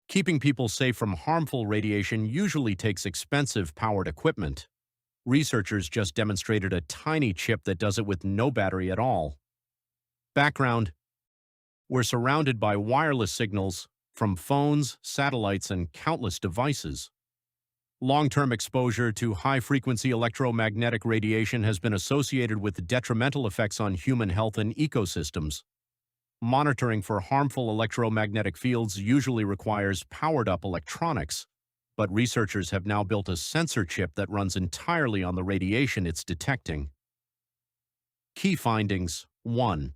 Keeping people safe from harmful radiation usually takes expensive powered equipment. Researchers just demonstrated a tiny chip that does it with no battery at all. Background: we're surrounded by wireless signals from phones, satellites, and countless devices. Long-term exposure to high-frequency electromagnetic radiation has been associated with detrimental effects on human health and ecosystems. Monitoring for harmful electromagnetic fields usually requires powered-up electronics, but researchers have now built a sensor chip that runs entirely on the radiation it's detecting. Key findings: 1.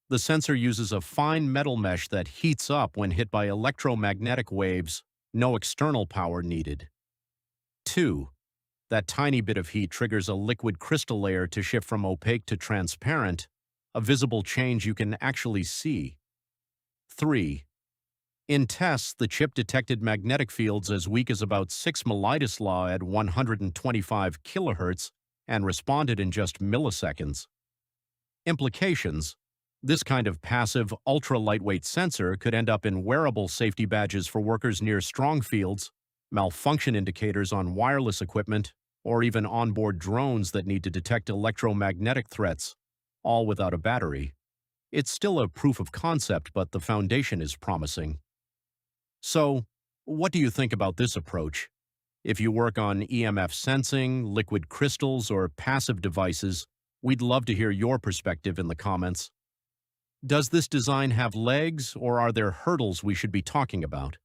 The sensor uses a fine metal mesh that heats up when hit by electromagnetic waves, no external power needed. 2. That tiny bit of heat triggers a liquid crystal layer to shift from opaque to transparent, a visible change you can actually see. 3. In tests, the chip detected magnetic fields as weak as about 6 Millitus law at 125 kHz and responded in just milliseconds. Implications: this kind of passive, ultra-lightweight sensor could end up in wearable safety badges for workers near strong fields, malfunction indicators on wireless equipment, or even onboard drones that need to detect electromagnetic threats, all without a battery. It's still a proof of concept, but the foundation is promising. So, what do you think about this approach? If you work on EMF sensing, liquid crystals, or passive devices, we'd love to hear your perspective in the comments. Does this design have legs, or are there hurdles we should be talking about?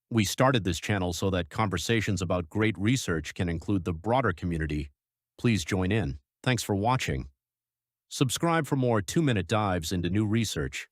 We started this channel so that conversations about great research can include the broader community. Please join in. Thanks for watching. Subscribe for more 2-minute dives into new research.